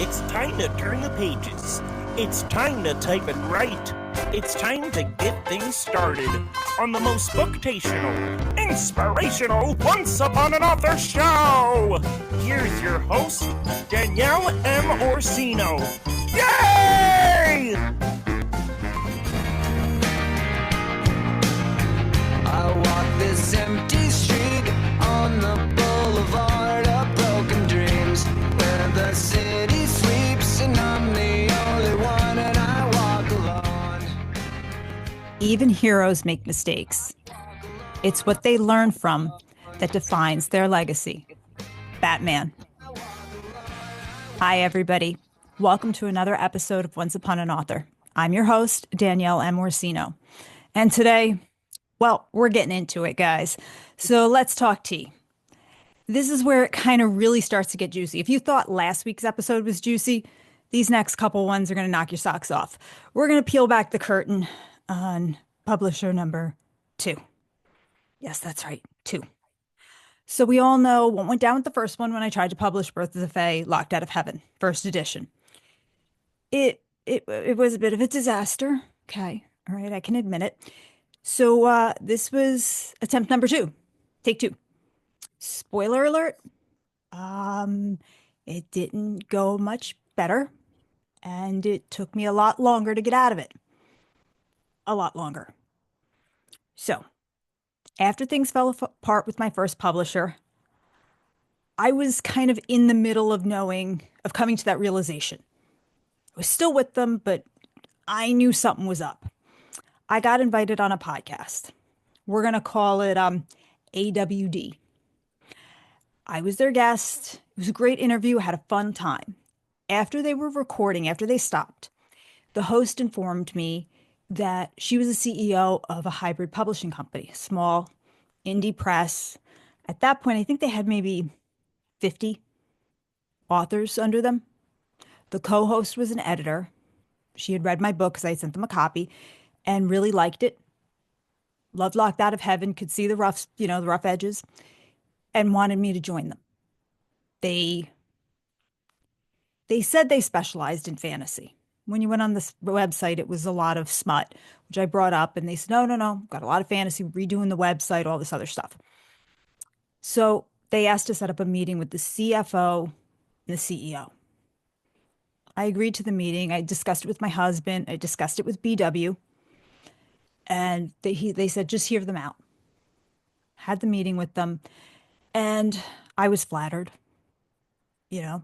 It's time to turn the pages. It's time to type and write. It's time to get things started on the most booktational, inspirational Once Upon an Author show. Here's your host, Danielle M. Orsino. Yay! I walk this empty street on the boulevard of broken dreams, where the city sleeps and I'm the only one and I walk alone. Even heroes make mistakes. It's what they learn from that defines their legacy. Batman. Hi, everybody. Welcome to another episode of Once Upon an Author. I'm your host, Danielle M. Orsino. And today, well, we're getting into it, guys. So let's talk tea. This is where it kind of really starts to get juicy. If you thought last week's episode was juicy, these next couple ones are going to knock your socks off. We're going to peel back the curtain on publisher number 2. Yes, that's right, 2. So we all know what went down with the first one when I tried to publish Birth of the Fae, Locked Out of Heaven, first edition. It was a bit of a disaster. Okay, all right, I can admit it. So this was attempt number 2, take 2. Spoiler alert, it didn't go much better, and it took me a lot longer to get out of it. A lot longer. So, after things fell apart with my first publisher, I was kind of in the middle of coming to that realization. I was still with them, but I knew something was up. I got invited on a podcast. We're going to call it AWD. I was their guest. It was a great interview. I had a fun time. After they were recording, after they stopped, the host informed me that she was the CEO of a hybrid publishing company, a small indie press. At that point, I think they had maybe 50 authors under them. The co-host was an editor. She had read my book because I sent them a copy and really liked it. Loved Locked Out of Heaven, could see the rough edges, and wanted me to join them. They said they specialized in fantasy. When you went on this website, it was a lot of smut, which I brought up, and they said, no, got a lot of fantasy, redoing the website, all this other stuff. So they asked to set up a meeting with the CFO and the CEO. I agreed to the meeting. I discussed it with my husband. I discussed it with BW. And they said, just hear them out. Had the meeting with them. And I was flattered. You know,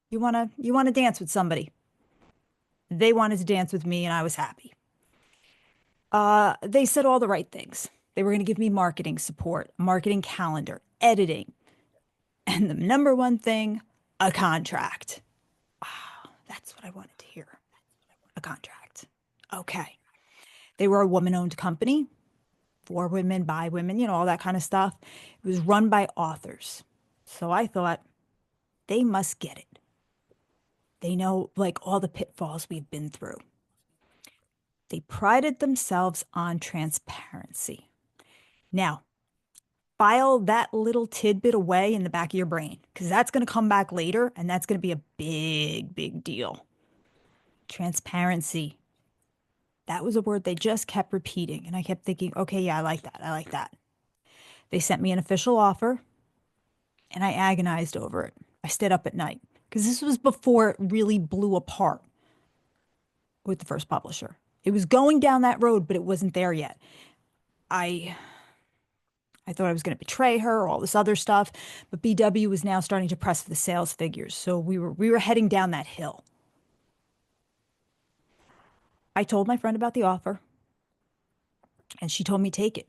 you want to dance with somebody. They wanted to dance with me, and I was happy. They said all the right things. They were going to give me marketing support, marketing calendar, editing, and the number one thing, a contract. Oh, that's what I wanted to hear. A contract. Okay. They were a woman-owned company, for women, by women, all that kind of stuff. It was run by authors. So I thought, they must get it. They know, all the pitfalls we've been through. They prided themselves on transparency. Now, file that little tidbit away in the back of your brain, because that's going to come back later, and that's going to be a big, big deal. Transparency. That was a word they just kept repeating, and I kept thinking, okay, yeah, I like that. They sent me an official offer, and I agonized over it. I stayed up at night, because this was before it really blew apart with the first publisher. It was going down that road, but it wasn't there yet. I thought I was going to betray her, all this other stuff, but BW was now starting to press for the sales figures, so we were heading down that hill. I told my friend about the offer, and she told me take it.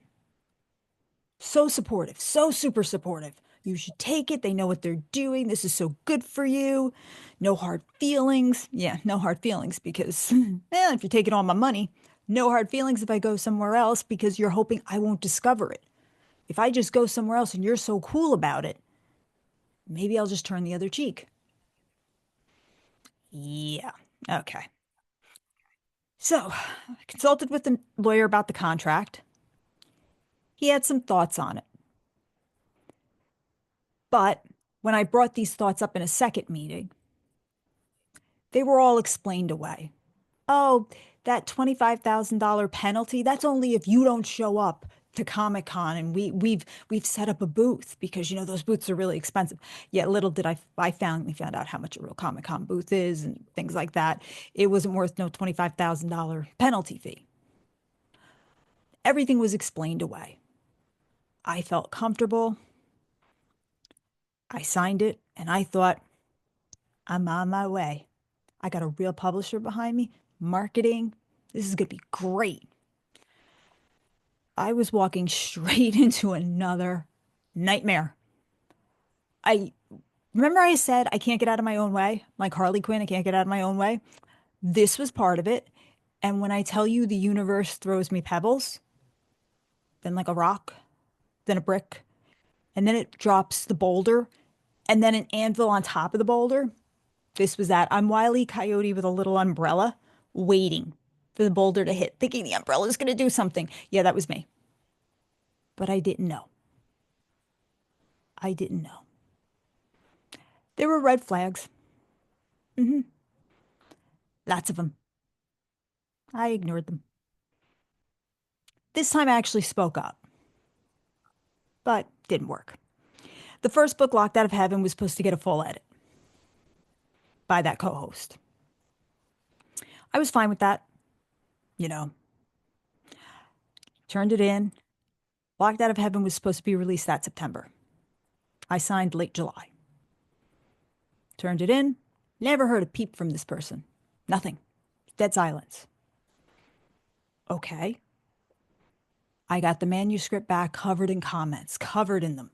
So supportive, so super supportive. You should take it. They know what they're doing. This is so good for you. No hard feelings. Yeah, no hard feelings because, if you're taking all my money, no hard feelings if I go somewhere else because you're hoping I won't discover it. If I just go somewhere else and you're so cool about it, maybe I'll just turn the other cheek. Yeah, okay. So I consulted with the lawyer about the contract. He had some thoughts on it. But when I brought these thoughts up in a second meeting, They were all explained away. Oh, that $25,000 penalty, that's only if you don't show up to Comic-Con and we've set up a booth because those booths are really expensive. Yet little did I found out how much a real Comic-Con booth is and things like that. It wasn't worth no $25,000 penalty fee. Everything was explained away. I felt comfortable. I signed it and I thought, I'm on my way. I got a real publisher behind me, marketing. This is going to be great. I was walking straight into another nightmare. I remember I said I can't get out of my own way, like Harley Quinn, I can't get out of my own way. This was part of it. And when I tell you the universe throws me pebbles, then like a rock, then a brick, and then it drops the boulder, and then an anvil on top of the boulder. This was that. I'm Wile E. Coyote with a little umbrella, waiting for the boulder to hit, thinking the umbrella is going to do something. Yeah, that was me. But I didn't know. I didn't know. There were red flags. Lots of them. I ignored them. This time I actually spoke up. But didn't work. The first book, Locked Out of Heaven, was supposed to get a full edit by that co-host. I was fine with that. Turned it in. Locked Out of Heaven was supposed to be released that September. I signed late July. Turned it in. Never heard a peep from this person. Nothing. Dead silence. Okay. I got the manuscript back covered in comments, covered in them.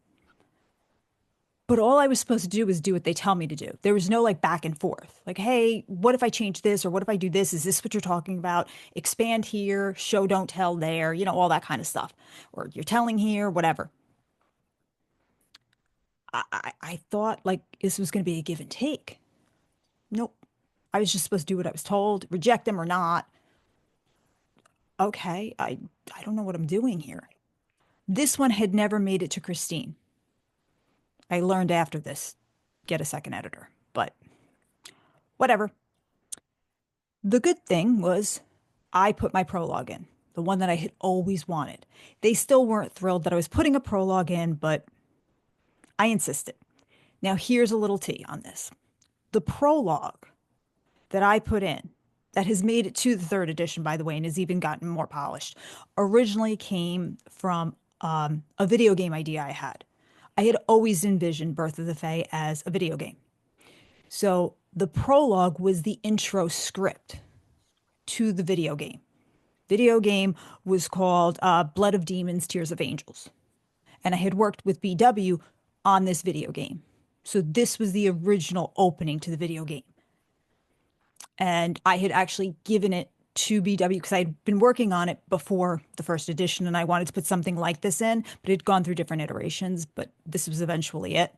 But all I was supposed to do was do what they tell me to do. There was no back and forth. Like, hey, what if I change this? Or what if I do this? Is this what you're talking about? Expand here, show, don't tell there, all that kind of stuff. Or you're telling here, whatever. I thought this was going to be a give and take. Nope. I was just supposed to do what I was told, reject them or not. Okay, I don't know what I'm doing here. This one had never made it to Christine. I learned after this, get a second editor, but whatever. The good thing was I put my prologue in, the one that I had always wanted. They still weren't thrilled that I was putting a prologue in, but I insisted. Now here's a little tea on this. The prologue that I put in, that has made it to the third edition, by the way, and has even gotten more polished, originally came from a video game idea I had. I had always envisioned Birth of the Fae as a video game. So the prologue was the intro script to the video game. Video game was called Blood of Demons, Tears of Angels. And I had worked with BW on this video game. So this was the original opening to the video game. And I had actually given it to BW because I'd been working on it before the first edition and I wanted to put something like this in, but it had gone through different iterations, but this was eventually it.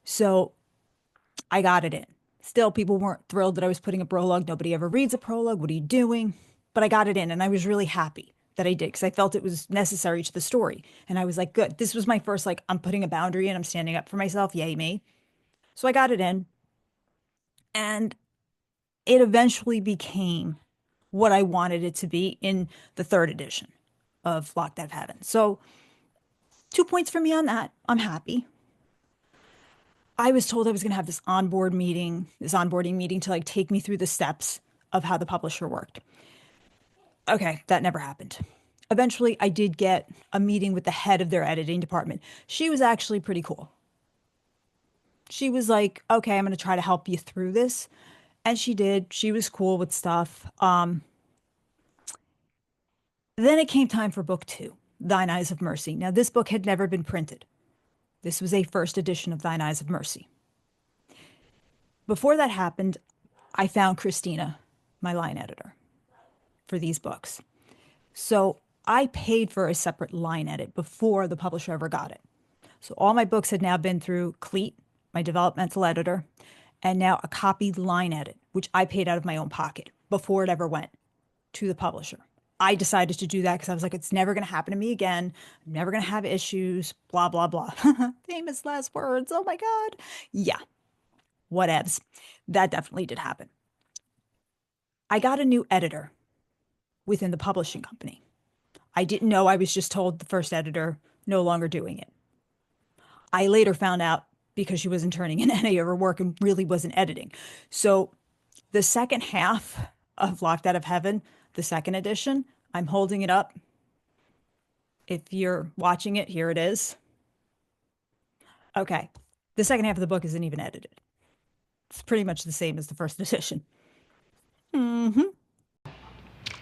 So I got it in. Still, people weren't thrilled that I was putting a prologue. Nobody ever reads a prologue. What are you doing? But I got it in and I was really happy that I did because I felt it was necessary to the story. And I was like, good. This was my first, I'm putting a boundary and I'm standing up for myself. Yay, me. So I got it in. And it eventually became what I wanted it to be in the third edition of Locked Out of Heaven. So 2 points for me on that. I'm happy. I was told I was going to have this onboarding meeting to take me through the steps of how the publisher worked. Okay, that never happened. Eventually, I did get a meeting with the head of their editing department. She was actually pretty cool. She was like, okay, I'm going to try to help you through this. And she did. She was cool with stuff. Then it came time for book 2, Thine Eyes of Mercy. Now, this book had never been printed. This was a first edition of Thine Eyes of Mercy. Before that happened, I found Christina, my line editor, for these books. So I paid for a separate line edit before the publisher ever got it. So all my books had now been through Cleat, my developmental editor, and now a copied line edit, which I paid out of my own pocket before it ever went to the publisher. I decided to do that because I was like, it's never going to happen to me again. I'm never going to have issues, blah, blah, blah. Famous last words. Oh my God. Yeah. Whatevs. That definitely did happen. I got a new editor within the publishing company. I didn't know. I was just told the first editor no longer doing it. I later found out because she wasn't turning in any of her work and really wasn't editing. So the second half of Locked Out of Heaven, the second edition, I'm holding it up. If you're watching it, here it is. Okay. The second half of the book isn't even edited. It's pretty much the same as the first edition. Mm-hmm.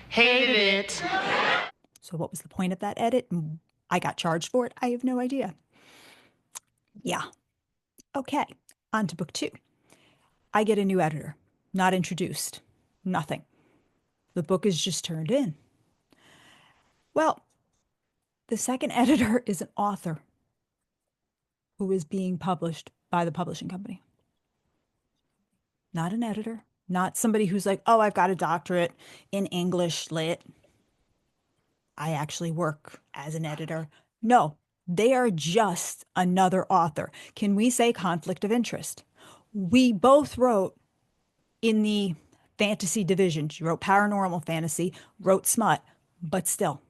Hated it. So what was the point of that edit? I got charged for it. I have no idea. Yeah. Okay. On to book 2. I get a new editor. Not introduced. Nothing. The book is just turned in. Well, the second editor is an author who is being published by the publishing company. Not an editor. Not somebody who's like, oh, I've got a doctorate in English lit. I actually work as an editor. No, they are just another author. Can we say conflict of interest? We both wrote in the fantasy division. She wrote paranormal fantasy, wrote smut, but still,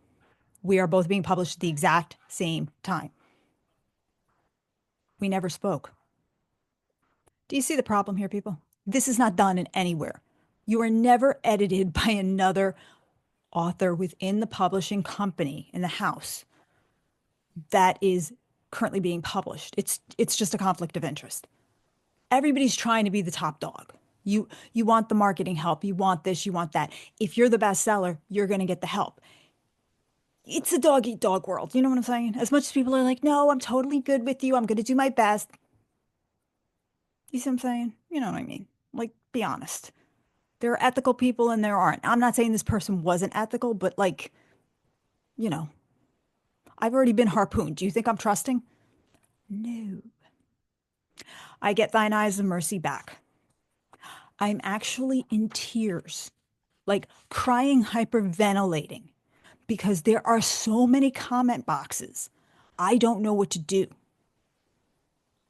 we are both being published at the exact same time. We never spoke. Do you see the problem here, people? This is not done in anywhere. You are never edited by another author within the publishing company in the house that is currently being published. It's just a conflict of interest. Everybody's trying to be the top dog. You want the marketing help. You want this, you want that. If you're the bestseller, you're going to get the help. It's a dog eat dog world. You know what I'm saying? As much as people are like, no, I'm totally good with you. I'm going to do my best. You see what I'm saying? You know what I mean? Like, be honest. There are ethical people and there aren't. I'm not saying this person wasn't ethical, but like, you know, I've already been harpooned. Do you think I'm trusting? No. I get Thine Eyes of Mercy back. I'm actually in tears, like crying, hyperventilating, because there are so many comment boxes. I don't know what to do.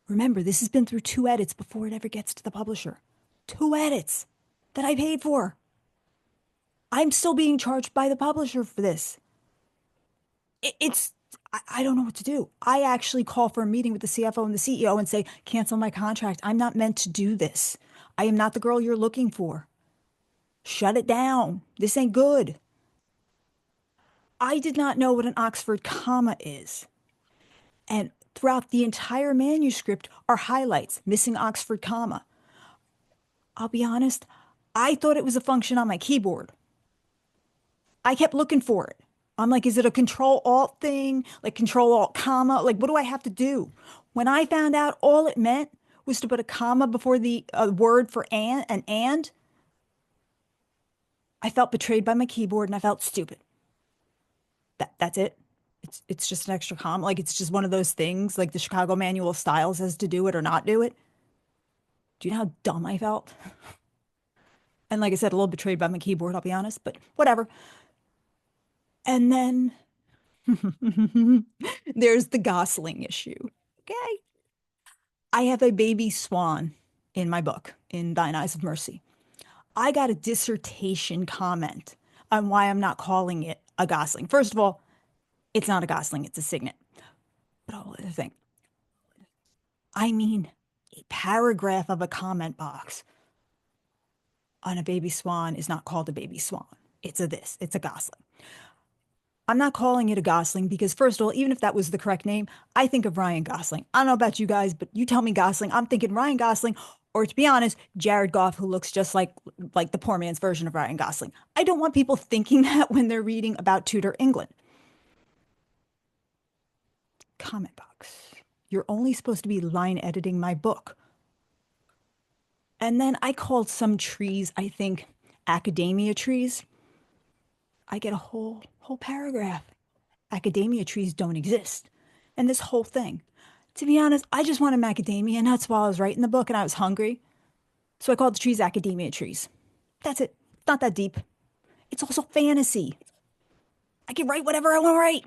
Remember, this has been through 2 edits before it ever gets to the publisher. 2 edits that I paid for. I'm still being charged by the publisher for this. I don't know what to do. I actually call for a meeting with the CFO and the CEO and say, cancel my contract. I'm not meant to do this. I am not the girl you're looking for. Shut it down. This ain't good. I did not know what an Oxford comma is. And throughout the entire manuscript are highlights, missing Oxford comma. I'll be honest, I thought it was a function on my keyboard. I kept looking for it. I'm like, is it a control-alt thing? Like control-alt comma? Like, what do I have to do? When I found out all it meant was to put a comma before the word for and, I felt betrayed by my keyboard and I felt stupid. That's it. It's just an extra comma. Like, it's just one of those things, like the Chicago Manual of Style says to do it or not do it. Do you know how dumb I felt? And like I said, a little betrayed by my keyboard, I'll be honest, but whatever. And then there's the Gosling issue. Okay. I have a baby swan in my book, in Thine Eyes of Mercy. I got a dissertation comment on why I'm not calling it a Gosling. First of all, it's not a Gosling, it's a cygnet. But a whole other thing. I mean, a paragraph of a comment box on a baby swan is not called a baby swan. It's a Gosling. I'm not calling it a Gosling because, first of all, even if that was the correct name, I think of Ryan Gosling. I don't know about you guys, but you tell me Gosling, I'm thinking Ryan Gosling, or to be honest, Jared Goff, who looks just like the poor man's version of Ryan Gosling. I don't want people thinking that when they're reading about Tudor England. Comment box. You're only supposed to be line editing my book. And then I called some trees, I think, academia trees. I get a whole paragraph. Academia trees don't exist. And this whole thing. To be honest, I just wanted macadamia nuts while I was writing the book and I was hungry. So I called the trees academia trees. That's it. It's not that deep. It's also fantasy. I can write whatever I want to write.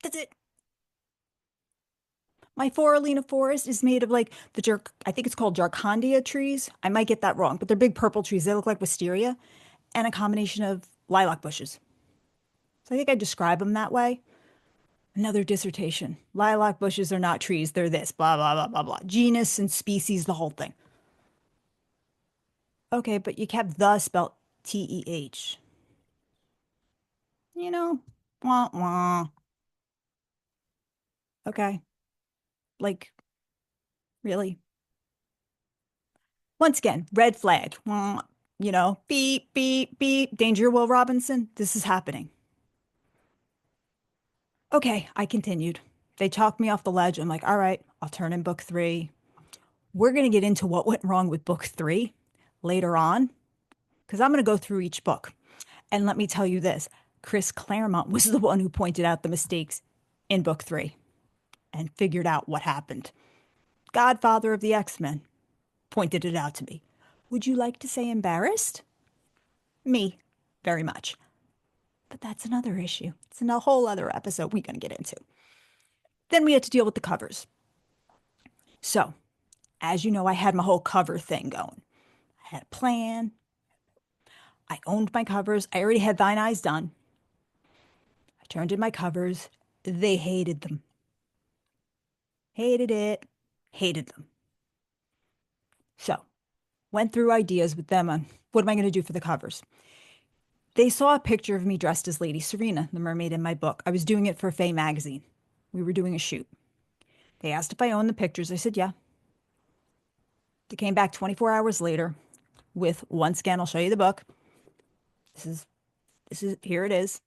That's it. My Foralina forest is made of like I think it's called Jarcondia trees. I might get that wrong, but they're big purple trees. They look like wisteria and a combination of lilac bushes. So I think I describe them that way. Another dissertation. Lilac bushes are not trees. They're this, blah, blah, blah, blah, blah. Genus and species, the whole thing. Okay, but you kept the spelled T-E-H. You know, wah, wah. Okay. Like, really? Once again, red flag. Wah. You know, beep, beep, beep. Danger, Will Robinson. This is happening. Okay, I continued. They talked me off the ledge. I'm like, all right, I'll turn in book 3. We're going to get into what went wrong with book 3 later on, because I'm going to go through each book. And let me tell you this, Chris Claremont was the one who pointed out the mistakes in book 3 and figured out what happened. Godfather of the X-Men pointed it out to me. Would you like to say embarrassed? Me, very much. But that's another issue. It's a whole other episode we're going to get into. Then we had to deal with the covers. So, as you know, I had my whole cover thing going. I had a plan. I owned my covers. I already had Thine Eyes done. I turned in my covers. They hated them. Hated it. Hated them. So, went through ideas with them on what am I going to do for the covers. They saw a picture of me dressed as Lady Serena, the mermaid in my book. I was doing it for Fae magazine. We were doing a shoot. They asked if I owned the pictures. I said, yeah. They came back 24 hours later with one scan. I'll show you the book. This is, here it is.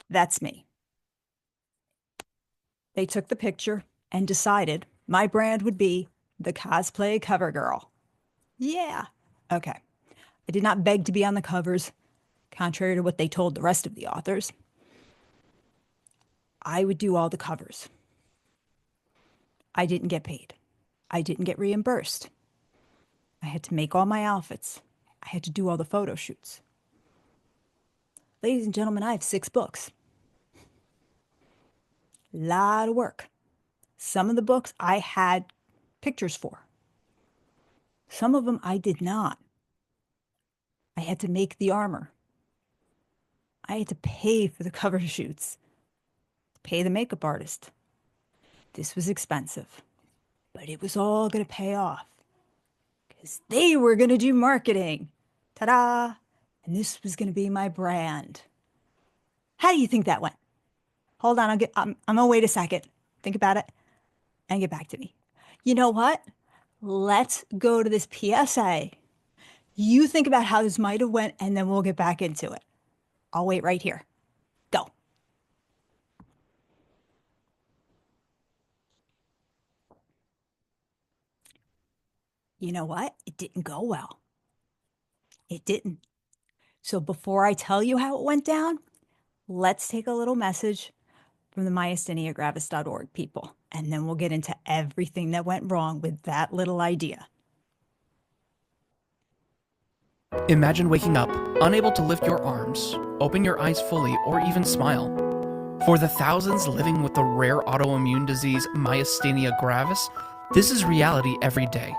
That's me. They took the picture and decided my brand would be the cosplay cover girl. Yeah. Okay. I did not beg to be on the covers, contrary to what they told the rest of the authors. I would do all the covers. I didn't get paid. I didn't get reimbursed. I had to make all my outfits. I had to do all the photo shoots. Ladies and gentlemen, I have 6 books. Lot of work. Some of the books I had pictures for. Some of them I did not. I had to make the armor. I had to pay for the cover shoots. Pay the makeup artist. This was expensive, but it was all going to pay off because they were going to do marketing. Ta-da! And this was going to be my brand. How do you think that went? Hold on, I'm going to wait a second. Think about it and get back to me. You know what? Let's go to this PSA. You think about how this might have went and then we'll get back into it. I'll wait right here. Go. You know what? It didn't go well. It didn't. So before I tell you how it went down, let's take a little message from the myastheniagravis.org people, and then we'll get into everything that went wrong with that little idea. Imagine waking up, unable to lift your arms, open your eyes fully, or even smile. For the thousands living with the rare autoimmune disease myasthenia gravis, this is reality every day.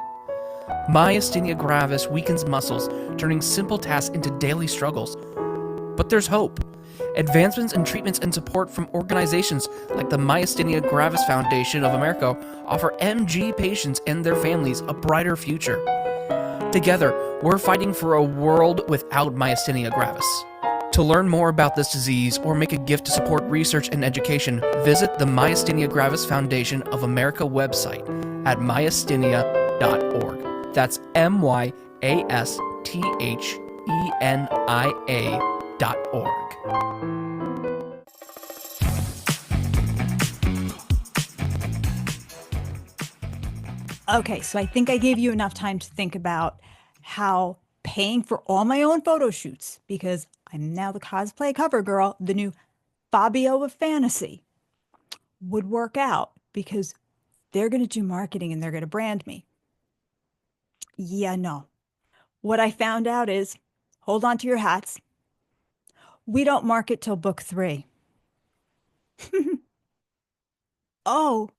Myasthenia gravis weakens muscles, turning simple tasks into daily struggles. But there's hope. Advancements in treatments and support from organizations like the Myasthenia Gravis Foundation of America offer MG patients and their families a brighter future. Together, we're fighting for a world without myasthenia gravis. To learn more about this disease or make a gift to support research and education, visit the Myasthenia Gravis Foundation of America website at myasthenia.org. That's myasthenia.org. Okay, so I think I gave you enough time to think about how paying for all my own photo shoots, because I'm now the cosplay cover girl, the new Fabio of fantasy, would work out because they're going to do marketing and they're going to brand me. Yeah, no. What I found out is, hold on to your hats. We don't market till book 3. Oh,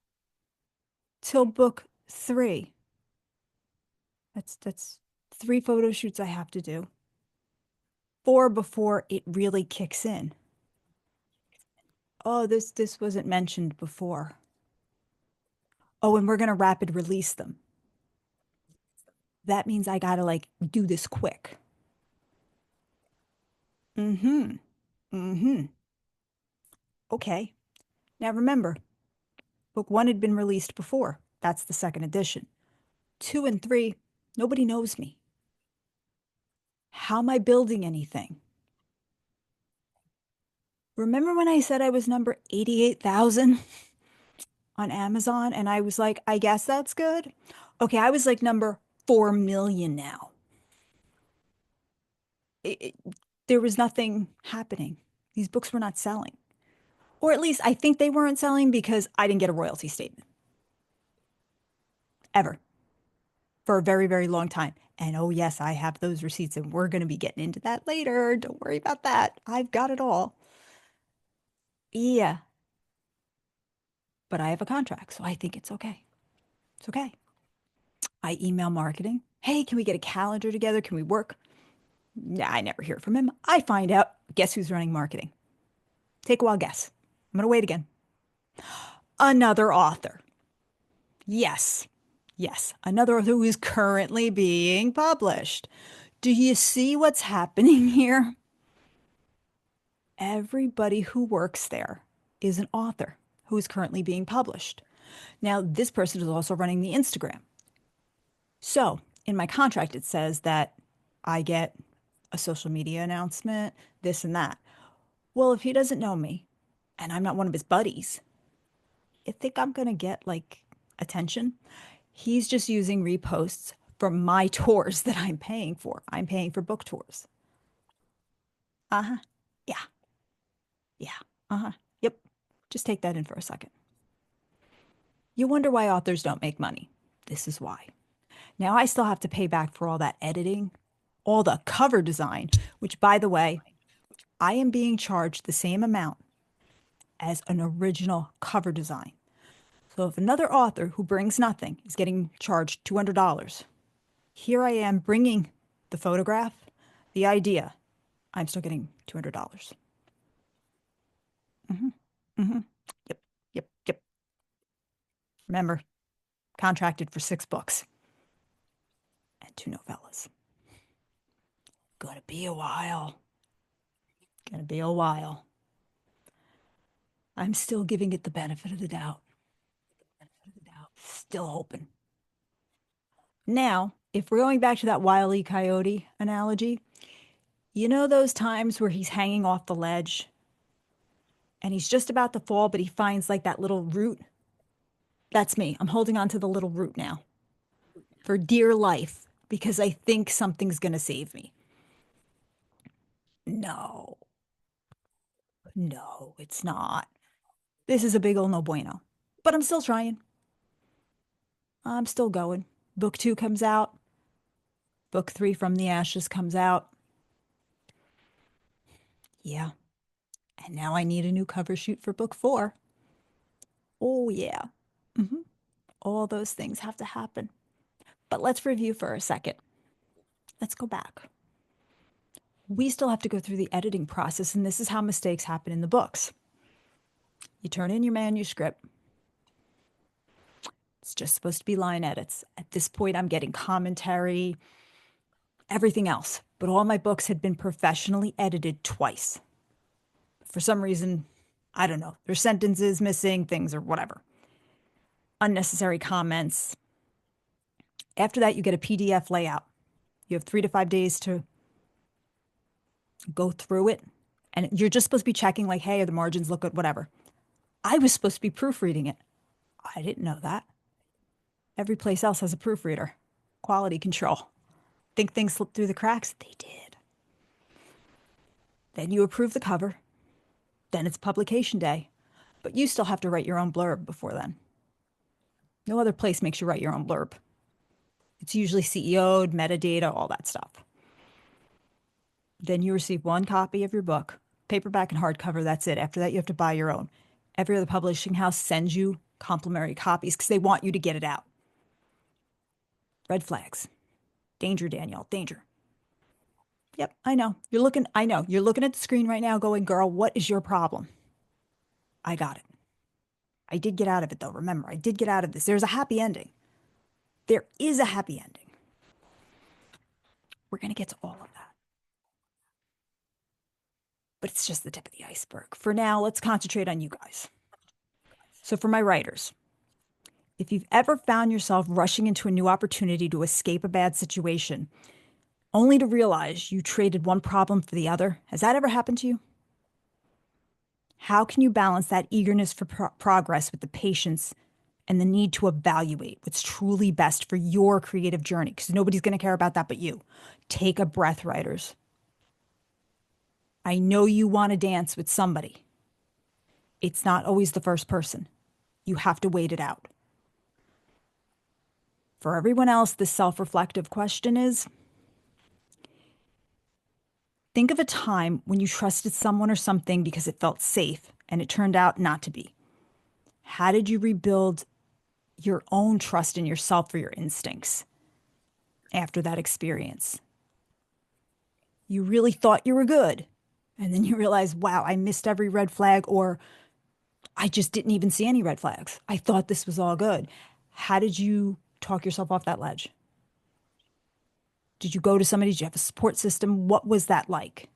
till book 3. That's 3 photo shoots I have to do. 4 before it really kicks in. Oh, this wasn't mentioned before. Oh, and we're going to rapid release them. That means I got to like do this quick. Okay. Now remember, book 1 had been released before. That's the second edition. 2 and 3, nobody knows me. How am I building anything? Remember when I said I was number 88,000 on Amazon and I was like, I guess that's good? Okay, I was like number 4 million now. There was nothing happening. These books were not selling. Or at least I think they weren't selling because I didn't get a royalty statement. Ever. For a very, very long time. And oh yes, I have those receipts and we're going to be getting into that later. Don't worry about that. I've got it all. Yeah. But I have a contract, so I think it's okay. It's okay. I email marketing. Hey, can we get a calendar together? Can we work? Nah, I never hear from him. I find out, guess who's running marketing? Take a wild guess. I'm going to wait again. Another author. Yes. Yes. Another author who is currently being published. Do you see what's happening here? Everybody who works there is an author who is currently being published. Now, this person is also running the Instagram. So in my contract, it says that I get a social media announcement, this and that. Well, if he doesn't know me and I'm not one of his buddies, you think I'm going to get like attention? He's just using reposts for my tours that I'm paying for. I'm paying for book tours. Uh-huh. Yeah. Yeah. Uh-huh. Yep. Just take that in for a second. You wonder why authors don't make money. This is why. Now I still have to pay back for all that editing, all the cover design, which by the way, I am being charged the same amount as an original cover design. So if another author who brings nothing is getting charged $200, here I am bringing the photograph, the idea, I'm still getting $200. Yep, yep, yep. Remember, contracted for 6 books and 2 novellas. Gonna be a while. Gonna be a while. I'm still giving it the benefit of the doubt. Still hoping. Now, if we're going back to that Wile E. Coyote analogy, you know those times where he's hanging off the ledge and he's just about to fall, but he finds like that little root? That's me. I'm holding on to the little root now for dear life because I think something's going to save me. No, it's not. This is a big old no bueno, but I'm still trying. I'm still going. Book 2 comes out. Book 3 From the Ashes comes out. Yeah. And now I need a new cover shoot for book 4. Oh, yeah. All those things have to happen. But let's review for a second. Let's go back. We still have to go through the editing process, and this is how mistakes happen in the books. You turn in your manuscript. It's just supposed to be line edits. At this point, I'm getting commentary, everything else. But all my books had been professionally edited twice. For some reason, I don't know, there's sentences missing, things or whatever. Unnecessary comments. After that, you get a PDF layout. You have 3 to 5 days to go through it. And you're just supposed to be checking like, hey, the margins look good, whatever. I was supposed to be proofreading it. I didn't know that. Every place else has a proofreader. Quality control. Think things slipped through the cracks? They did. Then you approve the cover. Then it's publication day. But you still have to write your own blurb before then. No other place makes you write your own blurb. It's usually CEO'd, metadata, all that stuff. Then you receive 1 copy of your book, paperback and hardcover, that's it. After that, you have to buy your own. Every other publishing house sends you complimentary copies because they want you to get it out. Red flags. Danger, Danielle, danger. Yep, I know. You're looking at the screen right now going, girl, what is your problem? I got it. I did get out of it though. Remember, I did get out of this. There's a happy ending. There is a happy ending. We're going to get to all of that. But it's just the tip of the iceberg. For now, let's concentrate on you guys. So for my writers, if you've ever found yourself rushing into a new opportunity to escape a bad situation, only to realize you traded one problem for the other, has that ever happened to you? How can you balance that eagerness for progress with the patience and the need to evaluate what's truly best for your creative journey? Because nobody's going to care about that but you. Take a breath, writers. I know you want to dance with somebody. It's not always the first person. You have to wait it out. For everyone else, the self-reflective question is, think of a time when you trusted someone or something because it felt safe and it turned out not to be. How did you rebuild your own trust in yourself or your instincts after that experience? You really thought you were good, and then you realize, wow, I missed every red flag, or I just didn't even see any red flags. I thought this was all good. How did you talk yourself off that ledge? Did you go to somebody? Did you have a support system? What was that like?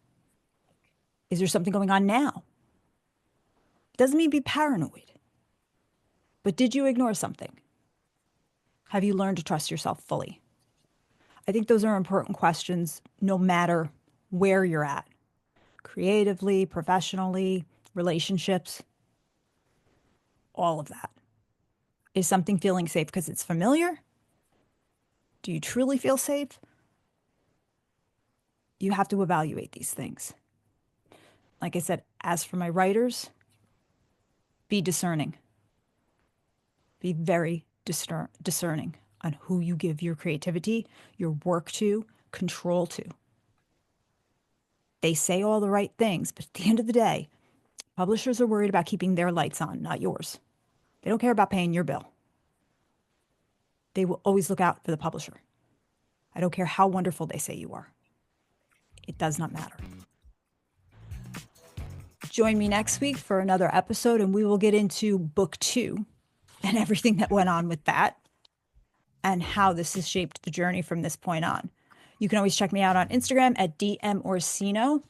Is there something going on now? Doesn't mean be paranoid. But did you ignore something? Have you learned to trust yourself fully? I think those are important questions no matter where you're at. Creatively, professionally, relationships, all of that. Is something feeling safe because it's familiar? Do you truly feel safe? You have to evaluate these things. Like I said, as for my writers, be discerning. Be very discerning on who you give your creativity, your work to, control to. They say all the right things, but at the end of the day, publishers are worried about keeping their lights on, not yours. They don't care about paying your bill. They will always look out for the publisher. I don't care how wonderful they say you are. It does not matter. Join me next week for another episode, and we will get into book 2 and everything that went on with that and how this has shaped the journey from this point on. You can always check me out on Instagram at dmorsino.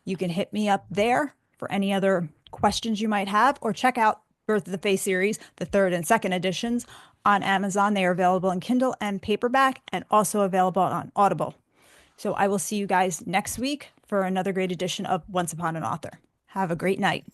You can hit me up there for any other questions you might have, or check out Birth of the Fae series, the 3rd and 2nd editions, on Amazon. They are available in Kindle and paperback, and also available on Audible. So I will see you guys next week for another great edition of Once Upon an Author. Have a great night.